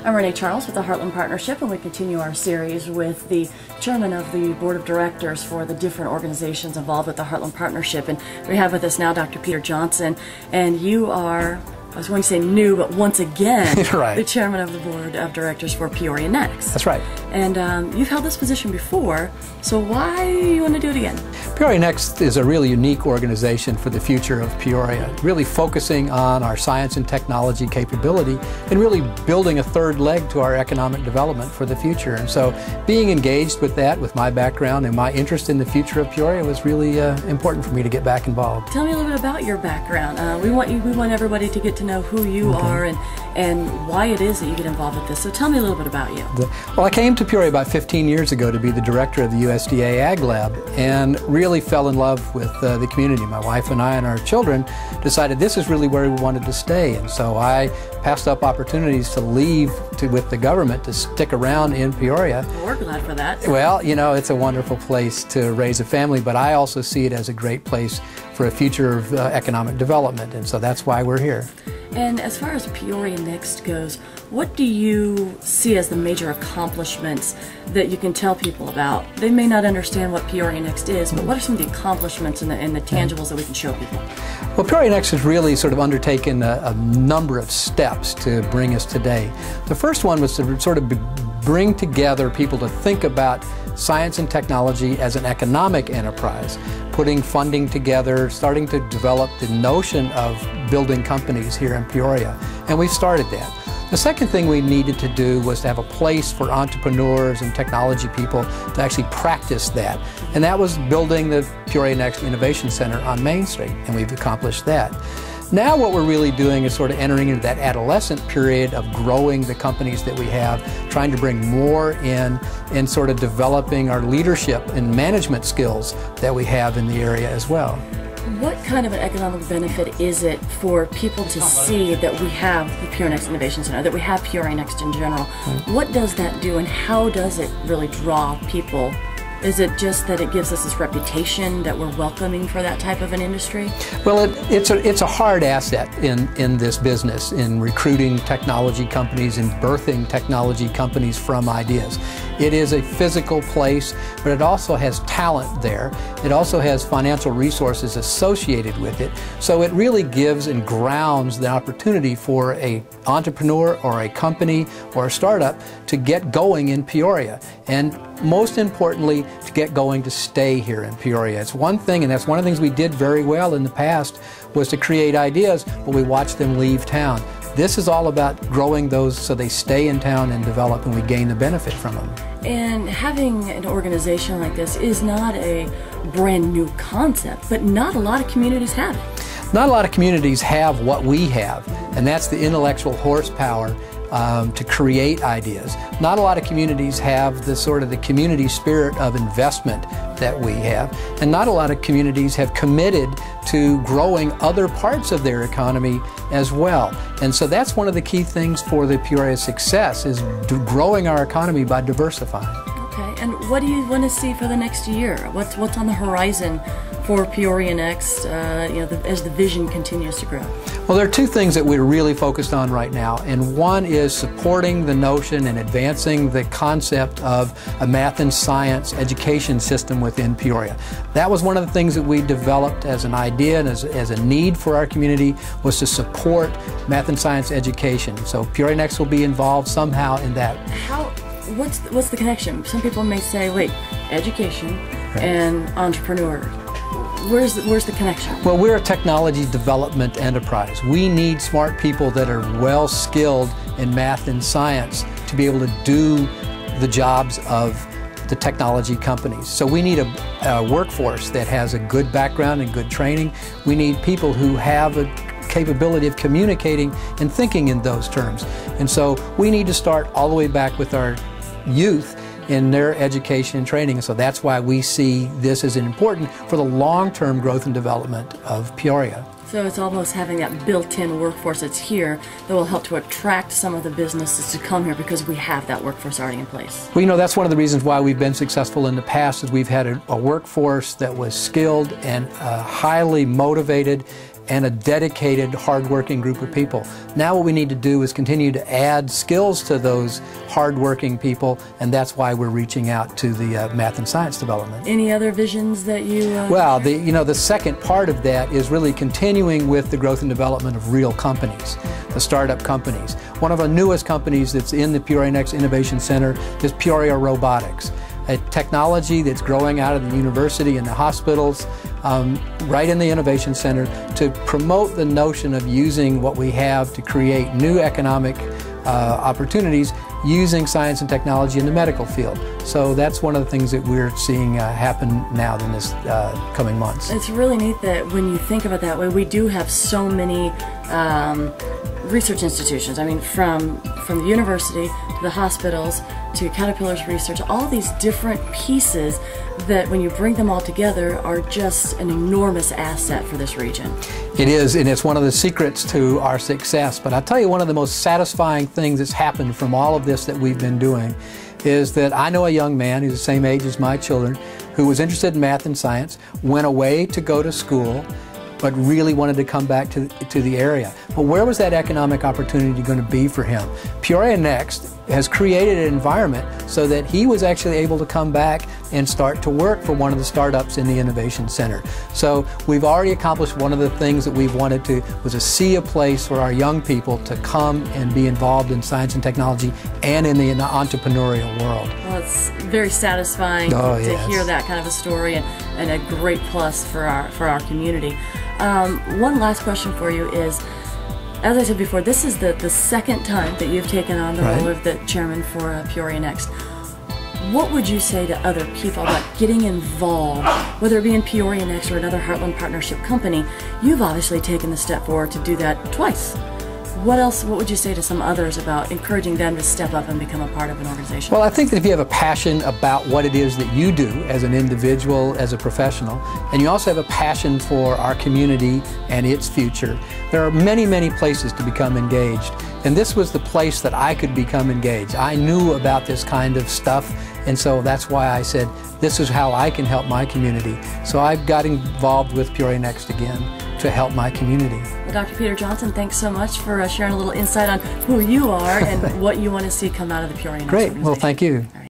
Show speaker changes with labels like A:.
A: I'm Renee Charles with the Heartland Partnership, and we continue our series with the chairman of the board of directors for the different organizations involved with the Heartland Partnership. And we have with us now Dr. Johnsen, and you are, I was going to say new, but once again,
B: right,
A: the chairman of the board of directors for PeoriaNEXT.
B: That's right.
A: And you've held this position before, so why you want to do it again?
B: PeoriaNEXT is a really unique organization for the future of Peoria, really focusing on our science and technology capability and really building a third leg to our economic development for the future. And so being engaged with that, with my background and my interest in the future of Peoria, was really important for me to get back involved.
A: Tell me a little bit about your background. We want everybody to get to know who you are and why it is that you get involved with this. So tell me a little bit about you.
B: Well, I came to Peoria about 15 years ago to be the director of the USDA Ag Lab and really fell in love with the community. My wife and I and our children decided this is really where we wanted to stay, and so I passed up opportunities to leave with the government to stick around in Peoria.
A: Well, we're glad for that.
B: Well, you know, it's a wonderful place to raise a family, but I also see it as a great place for a future of economic development, and so that's why we're here.
A: And as far as PeoriaNEXT goes, what do you see as the major accomplishments that you can tell people about? They may not understand what PeoriaNEXT is, but what are some of the accomplishments and the tangibles that we can show people?
B: Well, PeoriaNEXT has really sort of undertaken a number of steps to bring us today. The first one was to sort of bring together people to think about science and technology as an economic enterprise, putting funding together, starting to develop the notion of building companies here in Peoria, and we've started that. The second thing we needed to do was to have a place for entrepreneurs and technology people to actually practice that, and that was building the PeoriaNEXT Innovation Center on Main Street, and we've accomplished that. Now what we're really doing is sort of entering into that adolescent period of growing the companies that we have, trying to bring more in and sort of developing our leadership and management skills that we have in the area as well.
A: What kind of an economic benefit is it for people to see that we have the PeoriaNEXT Innovation Center, that we have PeoriaNEXT in general? What does that do, and how does it really draw people? Is it just that it gives us this reputation that we're welcoming for that type of an industry?
B: Well, it's a hard asset in this business, in recruiting technology companies and birthing technology companies from ideas. It is a physical place, but it also has talent there. It also has financial resources associated with it. So it really gives and grounds the opportunity for an entrepreneur or a company or a startup to get going in Peoria. And most importantly, to get going to stay here in Peoria. It's one thing, and that's one of the things we did very well in the past, was to create ideas, but we watched them leave town. This is all about growing those so they stay in town and develop, and we gain the benefit from them.
A: And having an organization like this is not a brand new concept, but not a lot of communities have it.
B: Not a lot of communities have what we have, and that's the intellectual horsepower to create ideas. Not a lot of communities have the sort of the community spirit of investment that we have, and not a lot of communities have committed to growing other parts of their economy as well. And so that's one of the key things for the Peoria success, is growing our economy by diversifying.
A: Okay, and what do you want to see for the next year? What's on the horizon for PeoriaNEXT, as the vision continues to grow?
B: Well, there are two things that we're really focused on right now, and one is supporting the notion and advancing the concept of a math and science education system within Peoria. That was one of the things that we developed as an idea and as a need for our community, was to support math and science education. So PeoriaNEXT will be involved somehow in that.
A: What's the connection? Some people may say, wait, education and entrepreneur. Where's the connection? Well,
B: we're a technology development enterprise. We need smart people that are well skilled in math and science to be able to do the jobs of the technology companies. So we need a workforce that has a good background and good training. We need people who have a capability of communicating and thinking in those terms. And so we need to start all the way back with our youth in their education and training. And so that's why we see this as important for the long-term growth and development of Peoria.
A: So it's almost having that built-in workforce that's here that will help to attract some of the businesses to come here because we have that workforce already in place.
B: Well, you know, that's one of the reasons why we've been successful in the past, is we've had a workforce that was skilled and highly motivated and a dedicated, hardworking group of people. Now what we need to do is continue to add skills to those hardworking people, and that's why we're reaching out to the math and science development.
A: Any other visions that you...
B: Well, the second part of that is really continuing with the growth and development of real companies, the startup companies. One of our newest companies that's in the PeoriaNEXT Innovation Center is Peoria Robotics, a technology that's growing out of the university and the hospitals, right in the Innovation Center, to promote the notion of using what we have to create new economic opportunities using science and technology in the medical field. So that's one of the things that we're seeing happen now in this coming months.
A: It's really neat that when you think of it that way, we do have so many research institutions. I mean, from the university to the hospitals to Caterpillar's research, all these different pieces that when you bring them all together are just an enormous asset for this region.
B: It is, and it's one of the secrets to our success. But I'll tell you, one of the most satisfying things that's happened from all of this that we've been doing is that I know a young man who's the same age as my children who was interested in math and science, went away to go to school, but really wanted to come back to the area. But where was that economic opportunity going to be for him? PeoriaNEXT has created an environment so that he was actually able to come back and start to work for one of the startups in the Innovation Center. So we've already accomplished one of the things that we've wanted to, was to see a place for our young people to come and be involved in science and technology and in the entrepreneurial world.
A: Well, it's very satisfying to hear that kind of a story, and a great plus for our community. One last question for you is, as I said before, this is the second time that you've taken on the role of the chairman for PeoriaNEXT. What would you say to other people about getting involved, whether it be in PeoriaNEXT or another Heartland Partnership company? You've obviously taken the step forward to do that twice. What would you say to some others about encouraging them to step up and become a part of an organization?
B: Well, I think that if you have a passion about what it is that you do as an individual, as a professional, and you also have a passion for our community and its future, there are many, many places to become engaged. And this was the place that I could become engaged. I knew about this kind of stuff, and so that's why I said, this is how I can help my community. So I got involved with PeoriaNEXT again to help my community.
A: Well, Dr. Peter Johnsen, thanks so much for sharing a little insight on who you are and what you want to see come out of the PeoriaNEXT organization.
B: Great. Well, thank you.